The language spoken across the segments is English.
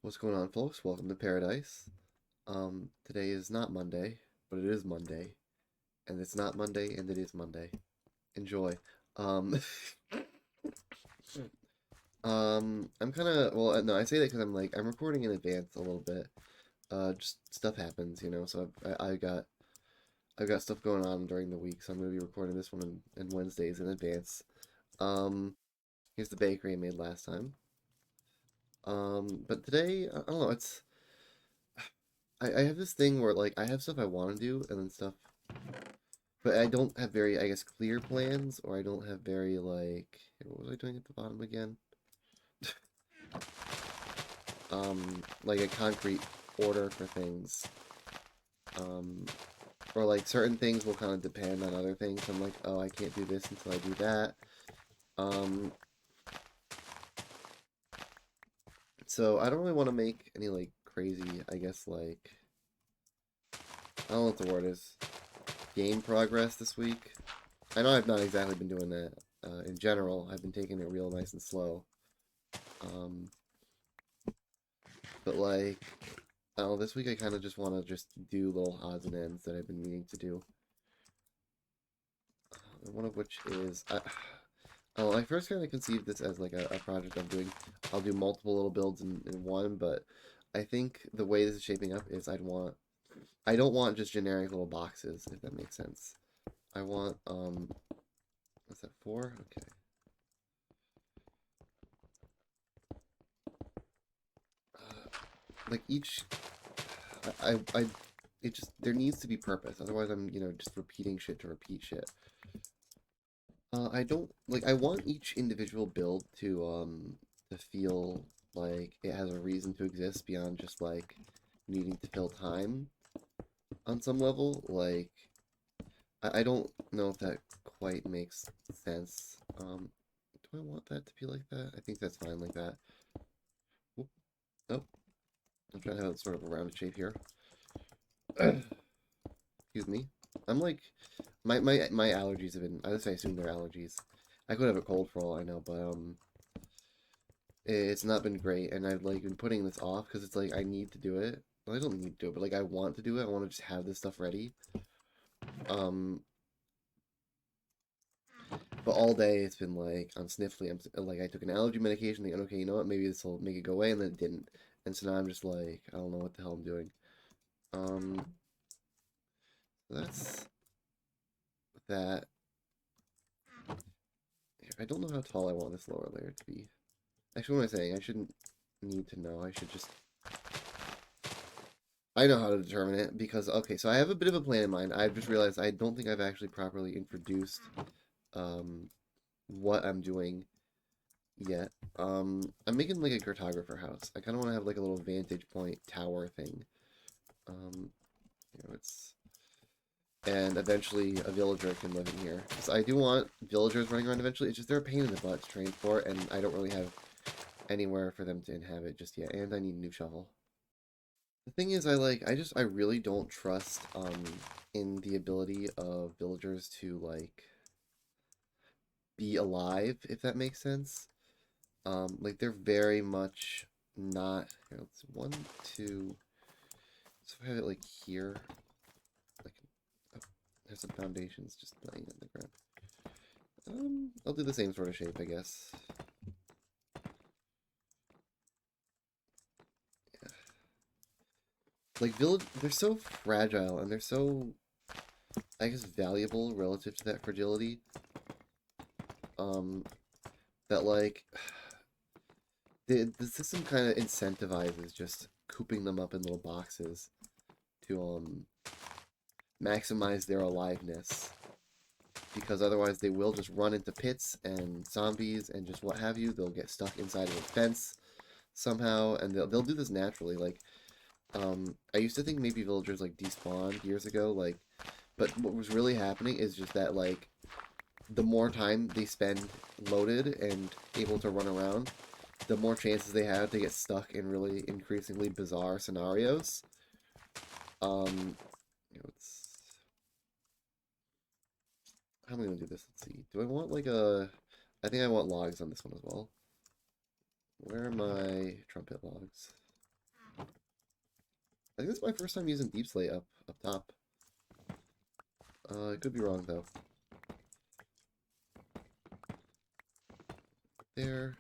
What's going on, folks? Welcome to Paradise. Today is not Monday, but it is Monday, and it's not Monday, and it is Monday. Enjoy. Um, I'm kind of well. No, I say that because I'm recording in advance a little bit. Just stuff happens, So I've got stuff going on during the week, so I'm gonna be recording this one in Wednesdays in advance. Um, Here's the bakery I made last time. But today, I don't know. I have this thing where like I have stuff I want to do and then stuff, but I don't have very, I guess, clear plans, or I don't have very like, what was I doing at the bottom again? Like a concrete order for things. Um, or like certain things will kind of depend on other things. I'm like, oh, I can't do this until I do that. Um, so I don't really want to make any like crazy, I guess, like, I don't know what the word is. Game progress this week. I know I've not exactly been doing that. In general, I've been taking it real nice and slow. Um, but like, oh, this week I kind of just want to just do little odds and ends that I've been meaning to do. One of which is, I first kind of conceived this as like a project I'm doing. I'll do multiple little builds in one, but I think the way this is shaping up is I don't want just generic little boxes, if that makes sense. I want, what's that, four? Okay. Like each I it just there needs to be purpose. Otherwise I'm, just repeating shit to repeat shit. I don't like I want each individual build to feel like it has a reason to exist beyond just like needing to fill time on some level. Like I don't know if that quite makes sense. Do I want that to be like that? I think that's fine like that. Whoop. Oh, I'm trying to have sort of a rounded shape here. Excuse me. I'm like, my allergies have been. I just assume they're allergies. I could have a cold for all I know, but it's not been great, and I've like been putting this off because it's like I need to do it. Well, I don't need to do it, but like I want to do it. I want to just have this stuff ready. Um, but all day it's been like I'm sniffly. Like I took an allergy medication, thinking, okay, you know what, maybe this will make it go away, and then it didn't. And so now I'm just like, I don't know what the hell I'm doing. Um, that's that. I don't know how tall I want this lower layer to be. Actually, what am I saying? I shouldn't need to know. I should just... I know how to determine it because, okay, so I have a bit of a plan in mind. I've just realized I don't think I've actually properly introduced um, what I'm doing yet. I'm making like a cartographer house. I kind of want to have like a little vantage point tower thing. Um, it's... And eventually a villager can live in here. Because I do want villagers running around eventually. It's just they're a pain in the butt to train for, and I don't really have anywhere for them to inhabit just yet. And I need a new shovel. The thing is, I really don't trust in the ability of villagers to like be alive, if that makes sense. Like they're very much not. Here, let's one, two. So if I have it like here, like oh, there's some foundations just laying in the ground. I'll do the same sort of shape, I guess. Yeah. Like village, they're so fragile and they're so, I guess, valuable relative to that fragility. Um, that like the system kind of incentivizes just cooping them up in little boxes to maximize their aliveness because otherwise they will just run into pits and zombies and just what have you. They'll get stuck inside of a fence somehow, and they'll do this naturally. Like I used to think maybe villagers like despawned years ago, like, but what was really happening is just that like the more time they spend loaded and able to run around, the more chances they have to get stuck in really increasingly bizarre scenarios. It's how am I gonna do this? Let's see. Do I want like a? I think I want logs on this one as well. Where are my trumpet logs? I think this is my first time using Deep Slate up top. I could be wrong though. There.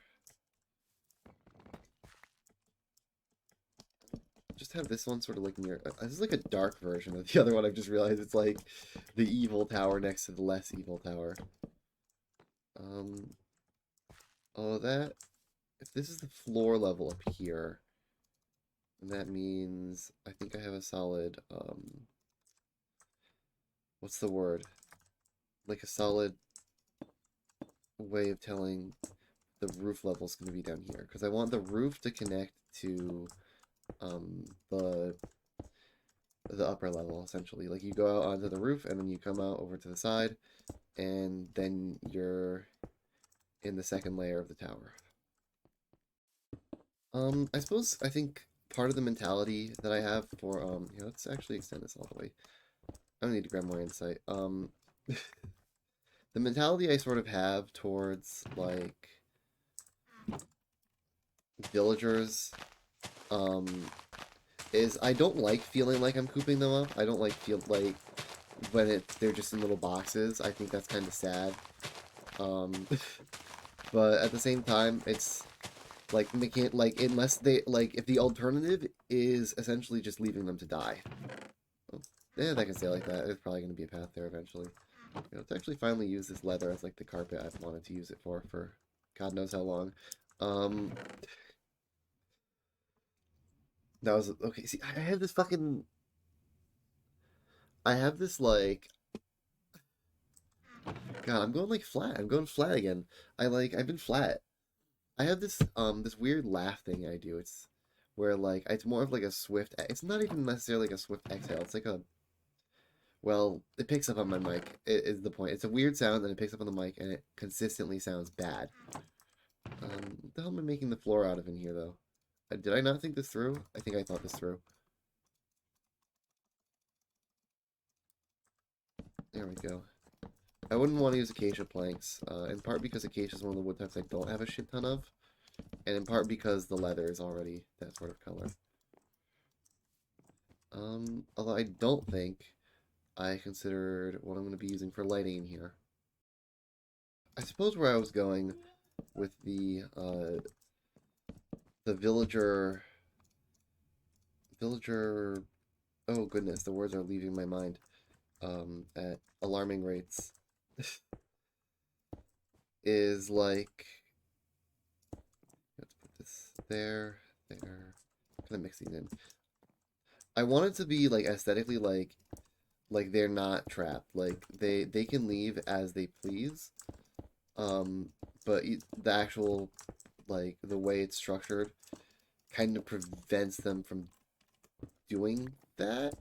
Just have this one sort of like near. This is like a dark version of the other one. I've just realized it's like the evil tower next to the less evil tower. Oh, that. If this is the floor level up here, then that means I think I have a solid. What's the word? Like a solid way of telling the roof level is going to be down here because I want the roof to connect to um the the upper level essentially. Like you go out onto the roof and then you come out over to the side and then you're in the second layer of the tower. I suppose I think part of the mentality that I have for here, let's actually extend this all the way. I don't need to grab more insight. The mentality I sort of have towards like villagers um is I don't like feeling like I'm cooping them up. I don't like feel like when they're just in little boxes. I think that's kind of sad. Um, but at the same time, it's like making it like unless they like if the alternative is essentially just leaving them to die. Oh, yeah, that can stay like that. There's probably going to be a path there eventually. Let's actually finally use this leather as like the carpet I've wanted to use it for God knows how long. Um, that was okay. See, I have this fucking. I have this like God, I'm going like flat. I'm going flat again. I've been flat. I have this weird laugh thing I do. It's where like it's more of like a swift it's not even necessarily like a swift exhale. It's like a well, it picks up on my mic. It is the point. It's a weird sound and it picks up on the mic and it consistently sounds bad. What the hell am I making the floor out of in here though? Did I not think this through? I think I thought this through. There we go. I wouldn't want to use acacia planks, in part because acacia is one of the wood types I don't have a shit ton of. And in part because the leather is already that sort of color. Although I don't think I considered what I'm going to be using for lighting in here. I suppose where I was going with the villager, oh goodness, the words are leaving my mind, at alarming rates, is like, let's put this there, there, kind of mix these in. I want it to be like aesthetically like they're not trapped. Like they can leave as they please. But the actual like the way it's structured kind of prevents them from doing that.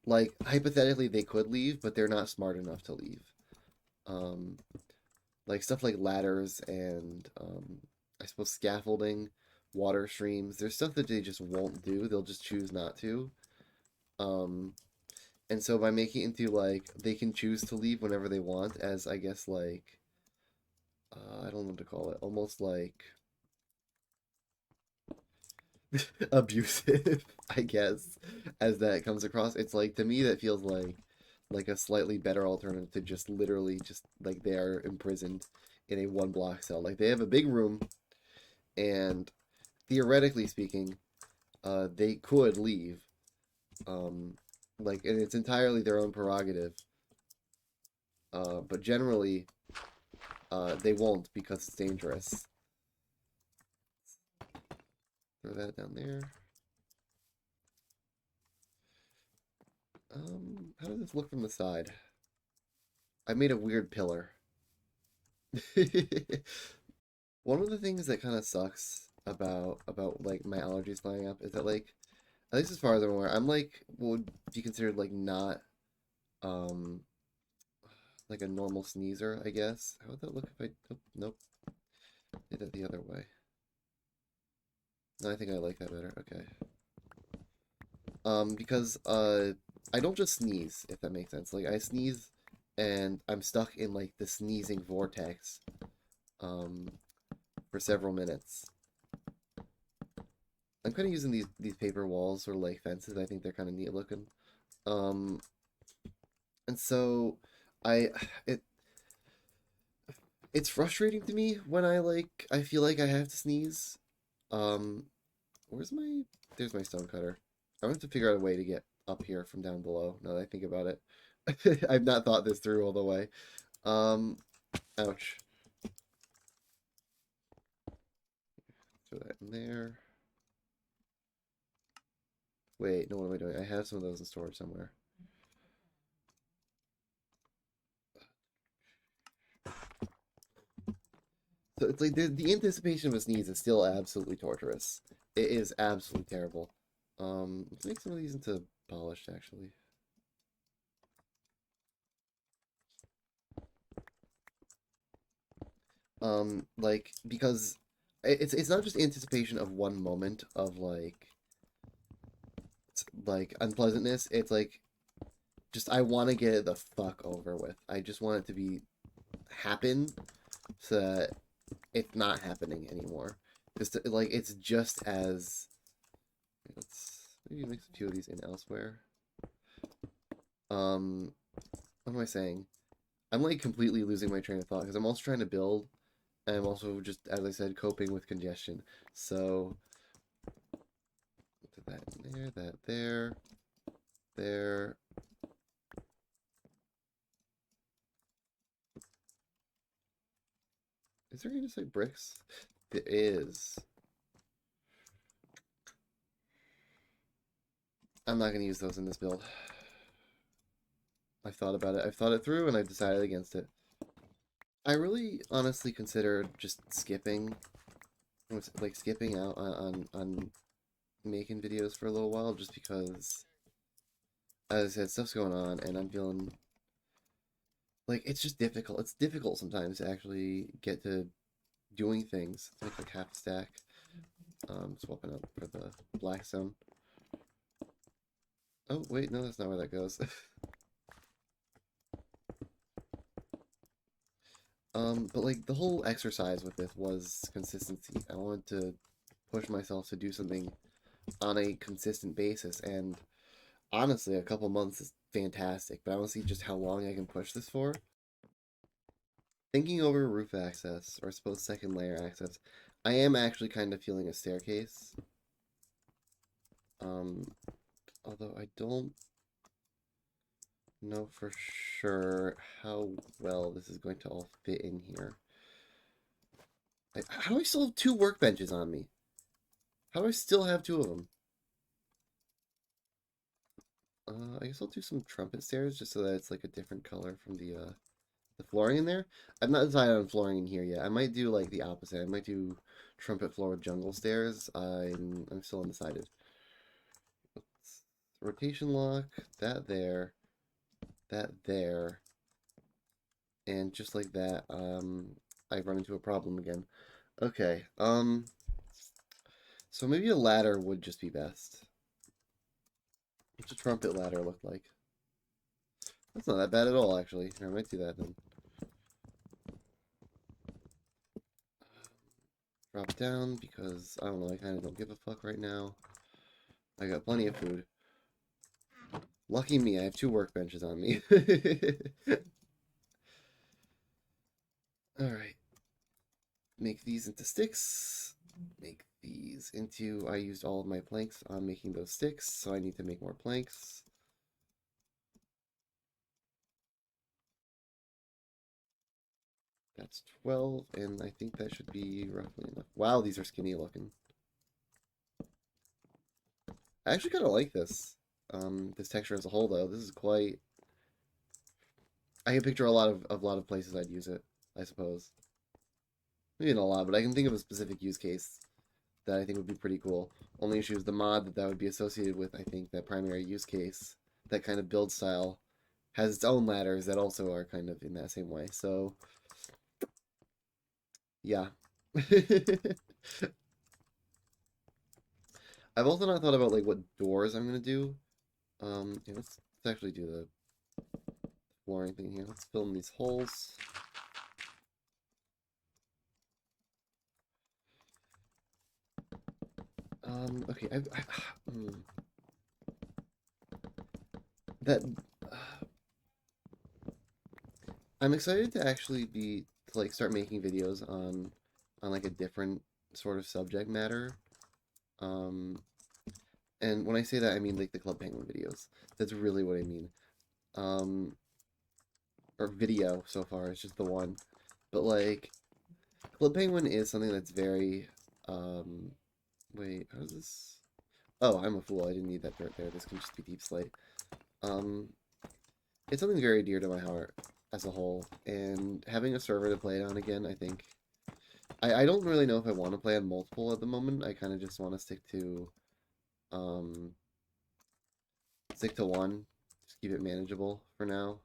Like hypothetically they could leave, but they're not smart enough to leave. Um like stuff like ladders and I suppose scaffolding, water streams. There's stuff that they just won't do. They'll just choose not to. Um And so by making it into like they can choose to leave whenever they want, as I guess like I don't know what to call it, almost like abusive, I guess, as that comes across. It's like to me that feels like a slightly better alternative to just literally just like they are imprisoned in a one block cell. Like they have a big room and theoretically speaking, they could leave. Um like and it's entirely their own prerogative. But generally they won't because it's dangerous. Throw that down there. How does this look from the side? I made a weird pillar. One of the things that kind of sucks about like my allergies flying up is that like at least as far as I'm aware, I'm like would be considered like not um like a normal sneezer, I guess. How would that look if I oh, nope, did it the other way. No, I think I like that better. Okay. Because I don't just sneeze, if that makes sense. Like I sneeze and I'm stuck in like the sneezing vortex um for several minutes. I'm kind of using these paper walls or like fences. I think they're kind of neat looking. Um, and so I it it's frustrating to me when I feel like I have to sneeze. Um, where's my there's my stone cutter. I have to figure out a way to get up here from down below. Now that I think about it, I've not thought this through all the way. Um, ouch. Throw that in there. Wait, no, what am I doing? I have some of those in storage somewhere. So it's like the anticipation of a sneeze is still absolutely torturous. It is absolutely terrible. Let's make some of these into polished actually. Like because it's not just anticipation of one moment of like unpleasantness. It's like just I want to get it the fuck over with. I just want it to be happen so that it's not happening anymore. Just like it's just as let's maybe mix a few of these in elsewhere. Um, what am I saying? I'm like completely losing my train of thought because I'm also trying to build, and I'm also just, as I said, coping with congestion. So put that in there, that there, there. Is there any just like bricks? There is. I'm not gonna use those in this build. I've thought about it. I've thought it through, and I've decided against it. I really honestly considered just skipping, like skipping out on making videos for a little while, just because, as I said, stuff's going on, and I'm feeling like it's just difficult. It's difficult sometimes to actually get to doing things. It's like half a stack. Swapping up for the blackstone. Oh wait, no, that's not where that goes. But like the whole exercise with this was consistency. I wanted to push myself to do something on a consistent basis, and honestly, a couple months is fantastic. But I want to see just how long I can push this for. Thinking over roof access, or I suppose second layer access, I am actually kind of feeling a staircase. Um, although I don't know for sure how well this is going to all fit in here. How do I still have two workbenches on me? How do I still have two of them? I guess I'll do some trumpet stairs just so that it's like a different color from the flooring in there. I've not decided on flooring in here yet. I might do like the opposite. I might do trumpet floor with jungle stairs. I'm still undecided. Oops. Rotation lock, that there, and just like that, I've run into a problem again. Okay, so maybe a ladder would just be best. What's a trumpet ladder look like? That's not that bad at all, actually. I might do that then. Drop down because, I don't know, I kind of don't give a fuck right now. I got plenty of food. Lucky me, I have two workbenches on me. Alright. Make these into sticks. Make these into... I used all of my planks on making those sticks, so I need to make more planks. That's 12, and I think that should be roughly enough. Wow, these are skinny looking. I actually kind of like this texture as a whole, though. This is quite... I can picture a lot of places I'd use it, I suppose. Maybe not a lot, but I can think of a specific use case that I think would be pretty cool. Only issue is the mod that would be associated with, I think, that primary use case, that kind of build style, has its own ladders that also are kind of in that same way. So, yeah. I've also not thought about like what doors I'm gonna do. Yeah, let's actually do the flooring thing here. Let's fill in these holes. Okay, that I'm excited to actually to like start making videos on like a different sort of subject matter. Um, and when I say that, I mean like the Club Penguin videos. That's really what I mean. Um, or video so far. It's just the one. But like Club Penguin is something that's very um wait, how does this Oh, I'm a fool. I didn't need that dirt there. This can just be Deep Slate. Um it's something very dear to my heart as a whole, and having a server to play it on again, I think I don't really know if I want to play on multiple at the moment. I kind of just want to um stick to one. Just keep it manageable for now.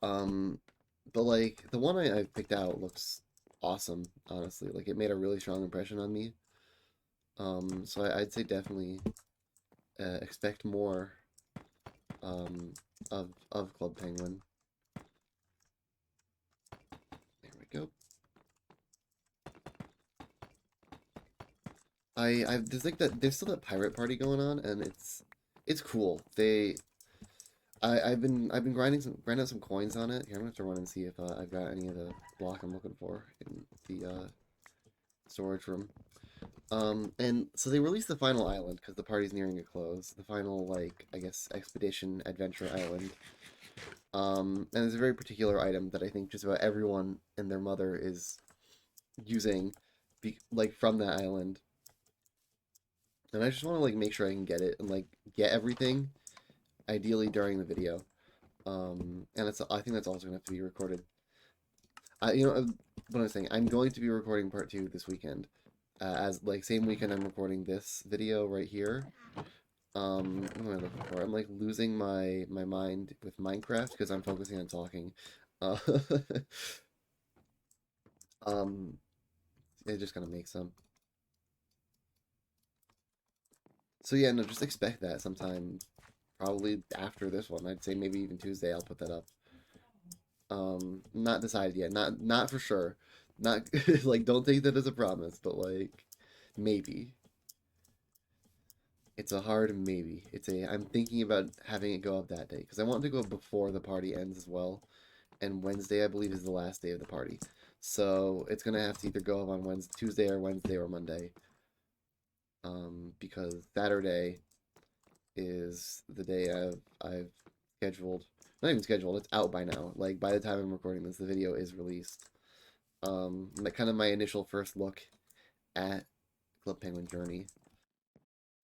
Um, but like the one I picked out looks awesome, honestly. Like it made a really strong impression on me. So I'd say definitely expect more um of Club Penguin. There we go. I there's like there's still that pirate party going on, and it's cool. I've been grinding out some coins on it. Here, I'm gonna have to run and see if I've got any of the block I'm looking for in the storage room. And so they released the final island because the party's nearing a close. The final, like, I guess, expedition adventure island. And it's a very particular item that I think just about everyone and their mother is using, like, from that island. And I just want to, like, make sure I can get it and, like, get everything, ideally during the video. And I think that's also gonna have to be recorded. What I'm saying, I'm going to be recording part two this weekend. As like same weekend I'm recording this video right here. What am I looking for? I'm like losing my mind with Minecraft because I'm focusing on talking. Uh, um, it just gonna make some. So yeah, no, just expect that sometime, probably after this one. I'd say maybe even Tuesday. I'll put that up. Not decided yet. Not for sure. Not like don't take that as a promise, but like maybe. It's a hard maybe. I'm thinking about having it go up that day because I want to go before the party ends as well. And Wednesday, I believe, is the last day of the party. So it's gonna have to either go up on Tuesday or Wednesday or Monday. Because Saturday is the day I've scheduled. Not even scheduled. It's out by now. Like by the time I'm recording this, the video is released. Kind of my initial first look at Club Penguin Journey.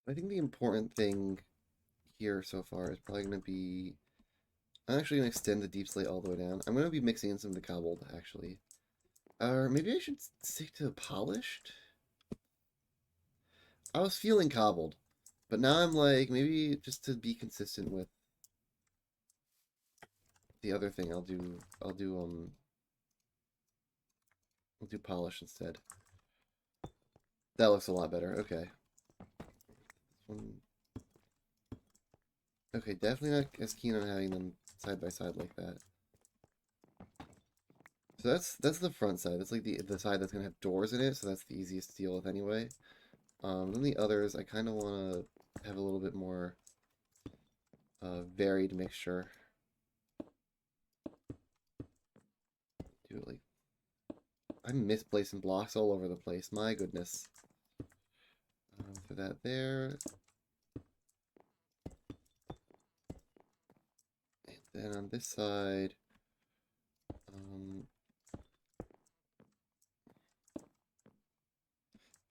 I think the important thing here so far is probably going to be... I'm actually going to extend the Deep Slate all the way down. I'm going to be mixing in some of the cobbled, actually. Or maybe I should stick to polished? I was feeling cobbled, but now I'm like, maybe just to be consistent with the other thing, I'll do polish instead. That looks a lot better. Okay. Okay, definitely not as keen on having them side by side like that. So that's the front side. That's like the side that's gonna have doors in it, so that's the easiest to deal with anyway. Then the others, I kind of want to have a little bit more varied mixture. Do it like I'm misplacing blocks all over the place. My goodness. For that there. And then on this side,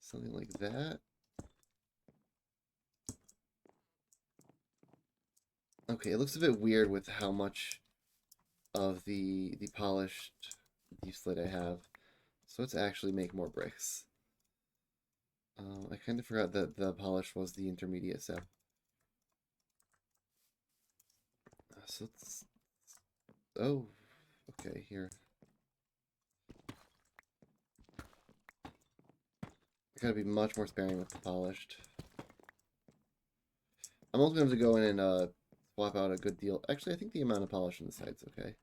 something like that. Okay, it looks a bit weird with how much of the polished Deep Slate I have. So let's actually make more bricks. I kind of forgot that the polish was the intermediate step. So let's... Oh, okay, here. I gotta be much more sparing with the polished. I'm also going to have to go in and swap out a good deal. Actually, I think the amount of polish on the side's okay.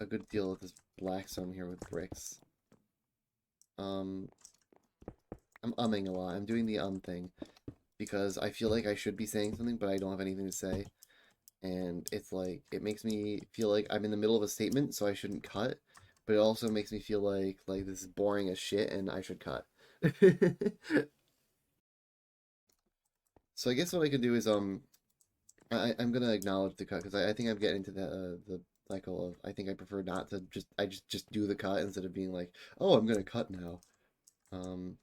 A good deal of this black stone here with bricks. I'm umming a lot. I'm doing the thing because I feel like I should be saying something, but I don't have anything to say. And it's like, it makes me feel like I'm in the middle of a statement, so I shouldn't cut. But it also makes me feel like this is boring as shit and I should cut. So I guess what I could do is I'm gonna acknowledge the cut because I think I'm getting into the cycle of I think I prefer not to just do the cut instead of being like, oh, I'm gonna cut now. Um,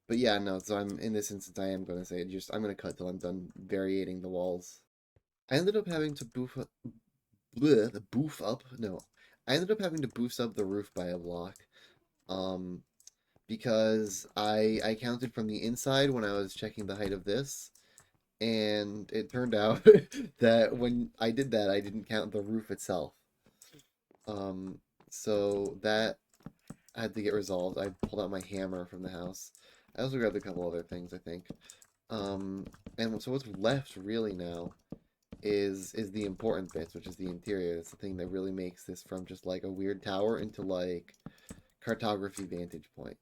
but yeah, no. So I'm in this instance, I am gonna say just I'm gonna cut till I'm done variating the walls. I ended up having to boof up. No, I ended up having to boost up the roof by a block. Um, because I counted from the inside when I was checking the height of this, and it turned out that when I did that, I didn't count the roof itself. Um, so that had to get resolved. I pulled out my hammer from the house. I also grabbed a couple other things, I think. And so what's left really now is the important bits, which is the interior. That's the thing that really makes this from just like a weird tower into like cartography vantage point.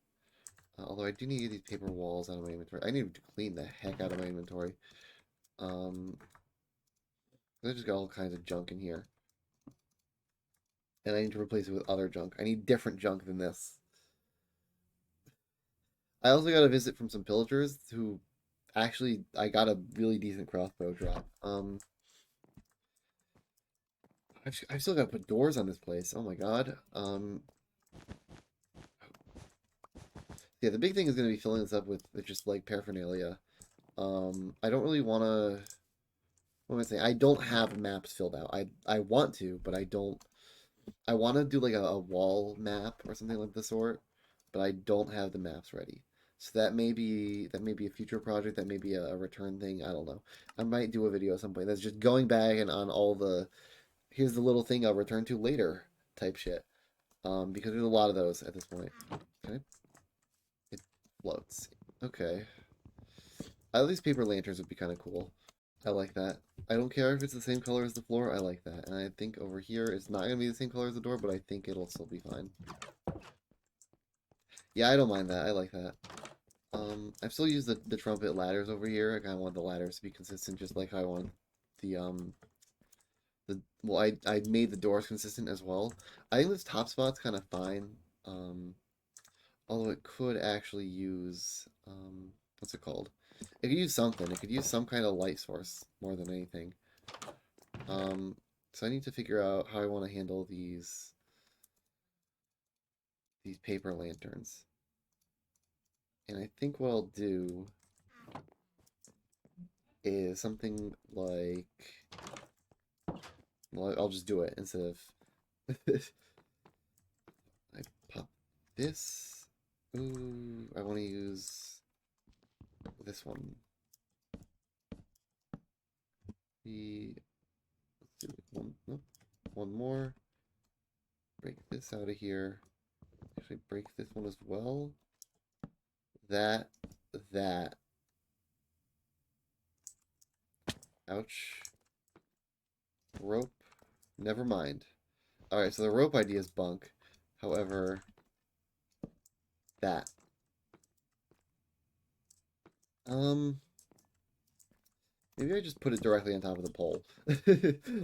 Although I do need to get these paper walls out of my inventory. I need to clean the heck out of my inventory. Um, I just got all kinds of junk in here. And I need to replace it with other junk. I need different junk than this. I also got a visit from some pillagers who actually I got a really decent crossbow drop. I've still got to put doors on this place. Oh my god. Yeah, the big thing is going to be filling this up with just like paraphernalia. I don't really want to. What am I saying? I don't have maps filled out. I want to, but I don't. I want to do like a wall map or something like the sort, but I don't have the maps ready. So that may be a future project. That may be a return thing. I don't know. I might do a video at some point that's just going back and on all the here's the little thing I'll return to later type shit. Because there's a lot of those at this point. Okay, it floats. Okay, at least paper lanterns would be kind of cool. I like that. I don't care if it's the same color as the floor. I like that. And I think over here it's not gonna be the same color as the door, but I think it'll still be fine. Yeah, I don't mind that. I like that. I've still used the trumpet ladders over here. I kind of want the ladders to be consistent, just like how I want the well, I made the doors consistent as well. I think this top spot's kind of fine. Um, although it could actually use what's it called? It could use something. It could use some kind of light source more than anything. Um, so I need to figure out how I want to handle these paper lanterns. And I think what I'll do is something like, well, I'll just do it instead of I pop this. Ooh, I want to use this one. Let's do one, nope, one more. Break this out of here. Actually, break this one as well. That, that. Ouch. Rope. Never mind. Alright, so the rope idea is bunk. However, that. Um, maybe I just put it directly on top of the pole.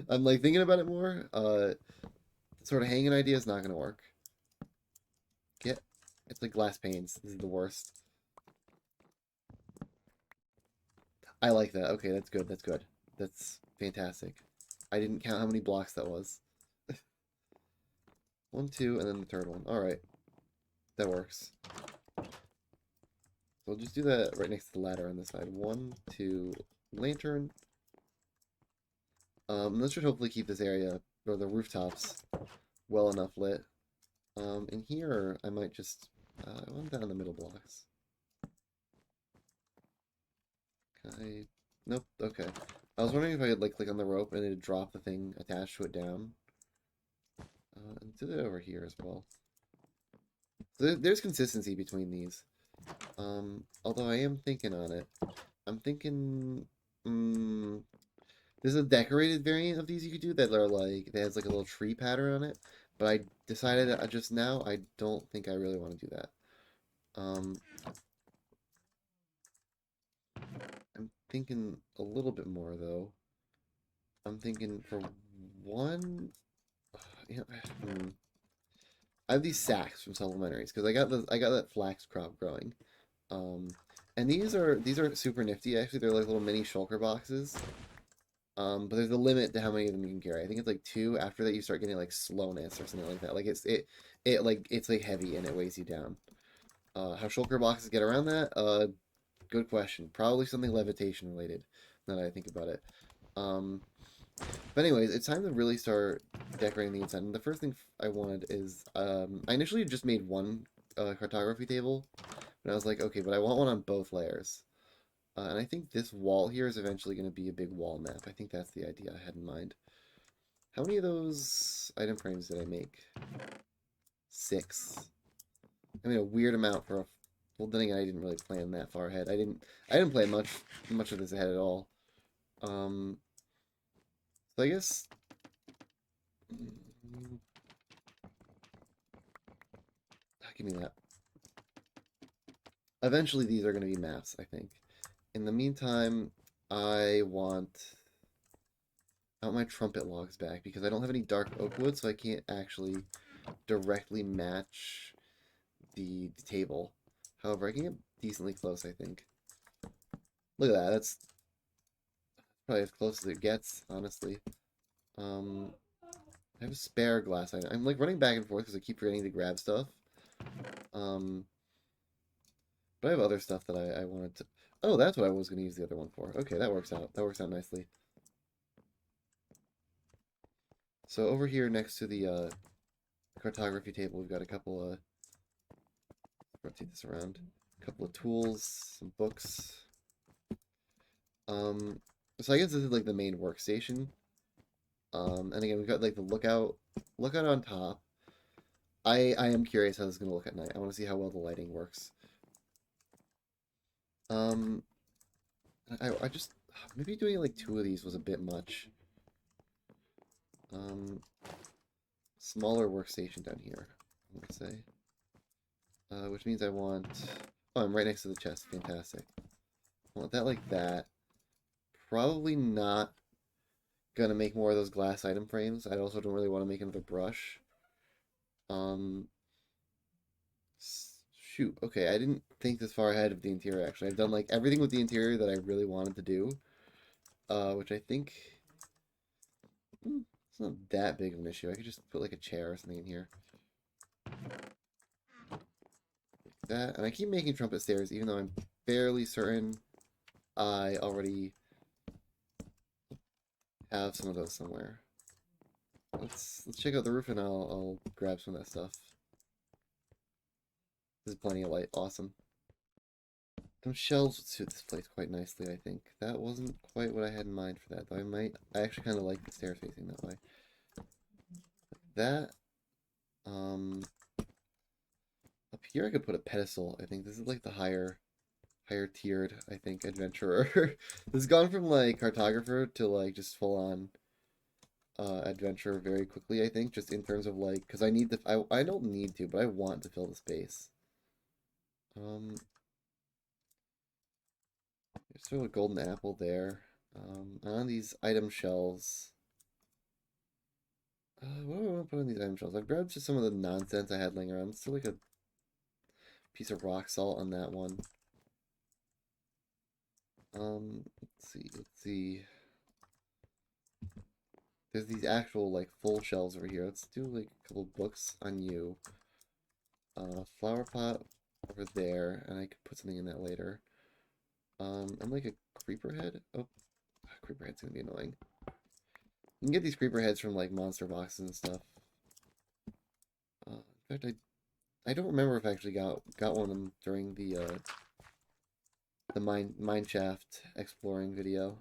I'm like thinking about it more. Sort of hanging idea is not gonna work. Get, it's like glass panes. This is the worst. I like that. Okay, that's good. That's good. That's fantastic. I didn't count how many blocks that was. One, two, and then the third one. All right, that works. So we'll just do that right next to the ladder on this side. One, two, lantern. This should hopefully keep this area or the rooftops well enough lit. In here, I might just I want that on the middle blocks. Can I? Nope. Okay. I was wondering if I could like click on the rope and it'd drop the thing attached to it down. And do that over here as well. So there's consistency between these. Although I am thinking on it. I'm thinking. There's a decorated variant of these you could do that are like that has like a little tree pattern on it. But I decided just now I don't think I really want to do that. Um, I'm thinking a little bit more though. I'm thinking for one, you know, I have these sacks from supplementaries because I got that flax crop growing. Um, and these are super nifty actually. They're like little mini shulker boxes. But there's a limit to how many of them you can carry. I think it's like two. After that, you start getting like slowness or something like that. Like it's like heavy and it weighs you down. How shulker boxes get around that? Good question. Probably something levitation related. Now that I think about it. Um, but anyways, it's time to really start decorating the inside. And the first thing I wanted is I initially just made one cartography table, and I was like, okay, but I want one on both layers. And I think this wall here is eventually going to be a big wall map. I think that's the idea I had in mind. How many of those item frames did I make? 6. I mean, a weird amount for a... Well, then again, I didn't really plan that far ahead. I didn't plan much of this ahead at all. So I guess... Give me that. Eventually, these are going to be maps, I think. In the meantime, I want my trumpet logs back because I don't have any dark oak wood, so I can't actually directly match the table. However, I can get decently close, I think. Look at that. That's probably as close as it gets, honestly. I have a spare glass item. I'm like running back and forth because I keep forgetting to grab stuff. Um, but I have other stuff that I wanted to... Oh, that's what I was going to use the other one for. Okay, that works out. That works out nicely. So over here next to the cartography table, we've got a couple of... Rotate this around. A couple of tools, some books. So I guess this is like the main workstation. And again, we've got like the lookout on top. I am curious how this is gonna look at night. I want to see how well the lighting works. Um, I just maybe doing like 2 of these was a bit much. Um, Smaller workstation down here, I would say. Which means I want. Oh, I'm right next to the chest. Fantastic. I want that like that. Probably not gonna make more of those glass item frames. I also don't really want to make another brush. Um, Shoot. Okay, I didn't think this far ahead of the interior, actually. I've done, like, everything with the interior that I really wanted to do. Which I think... it's not that big of an issue. I could just put, like, a chair or something in here. Like that. And I keep making trumpet stairs, even though I'm fairly certain I already have some of those somewhere. Let's check out the roof and I'll grab some of that stuff. There's plenty of light. Awesome. Some shelves would suit this place quite nicely, I think. That wasn't quite what I had in mind for that, though. I actually kind of like the stairs facing that way. Like that. Up here I could put a pedestal. I think this is like the higher tiered, I think, adventurer. This has gone from like cartographer to like just full on adventurer very quickly, I think, just in terms of like, because I need to, I don't need to, but I want to fill the space. There's sort of a golden apple there. On these item shelves. What do I want to put on these item shelves? I've grabbed just some of the nonsense I had laying around. Still like a piece of rock salt on that one. Let's see. There's these actual like full shelves over here. Let's do like a couple books on you. Flower pot over there, and I could put something in that later. And like a creeper head. Oh, creeper head's gonna be annoying. You can get these creeper heads from like monster boxes and stuff. In fact, I don't remember if I actually got one of them during the mine shaft exploring video.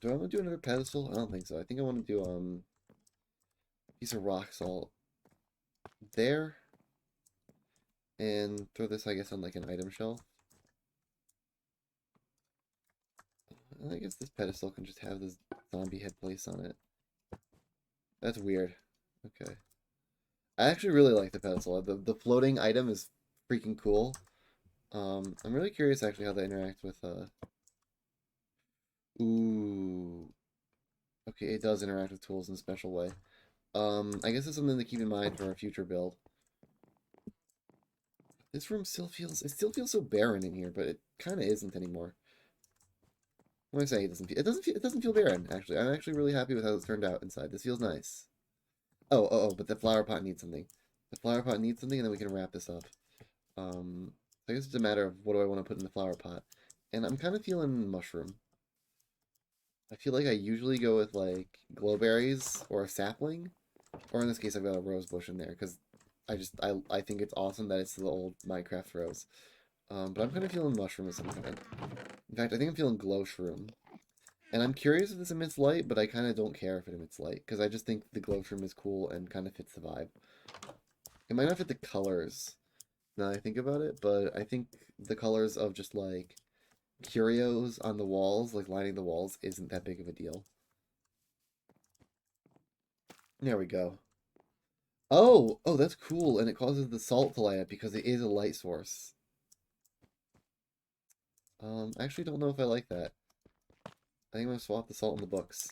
Do I want to do another pedestal? I don't think so. I think I want to do a piece of rock salt there, and throw this, I guess, on like an item shelf. And I guess this pedestal can just have this zombie head place on it. That's weird. Okay. I actually really like the pedestal. The floating item is freaking cool. I'm really curious actually how they interact with ooh. Okay, it does interact with tools in a special way. I guess it's something to keep in mind for a future build. This room still feels so barren in here, but it kind of isn't anymore. When I say it doesn't feel barren, actually. I'm actually really happy with how it's turned out inside. This feels nice. But the flower pot needs something. The flower pot needs something, and then we can wrap this up. Um, I guess it's a matter of what do I want to put in the flower pot. And I'm kind of feeling mushroom. I feel like I usually go with like glowberries or a sapling, or in this case I've got a rose bush in there because I think it's awesome that it's the old Minecraft rose. But I'm kind of feeling mushroom of some kind. In fact, I think I'm feeling glow shroom. And I'm curious if this emits light, but I kind of don't care if it emits light because I just think the glow shroom is cool and kind of fits the vibe. It might not fit the colors now that I think about it, but I think the colors of just like curios on the walls, like lining the walls, isn't that big of a deal. There we go. Oh, that's cool, and it causes the salt to light up because it is a light source. I actually don't know if I like that. I think I'm gonna swap the salt in the books.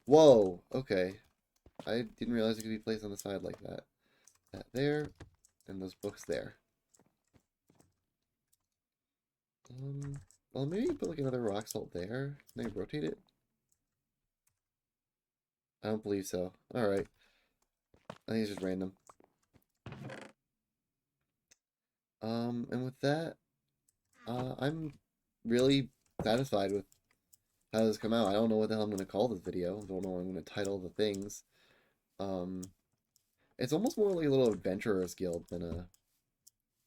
Whoa, okay. I didn't realize it could be placed on the side like that. That there, and those books there. Um, well, maybe put like another rock salt there. Maybe rotate it. I don't believe so. Alright. I think it's just random. And with that, I'm really satisfied with how this come out. I don't know what the hell I'm going to call this video. I don't know what I'm going to title the things. Um, it's almost more like a little adventurer's guild than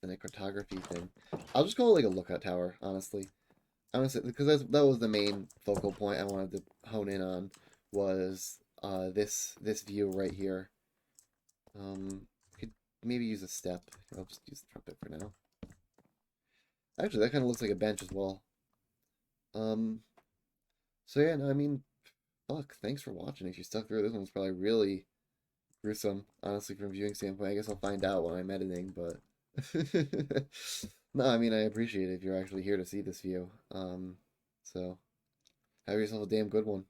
a cartography thing. I'll just call it like a lookout tower, honestly. Honestly, because that was the main focal point I wanted to hone in on was this view right here. Could maybe use a step. I'll just use the trumpet for now. Actually, that kind of looks like a bench as well. Um, so yeah, no, I mean, fuck, thanks for watching. If you stuck through, this one's probably really gruesome, honestly, from a viewing standpoint. I guess I'll find out when I'm editing, but no, I mean, I appreciate it if you're actually here to see this view. So have yourself a damn good one.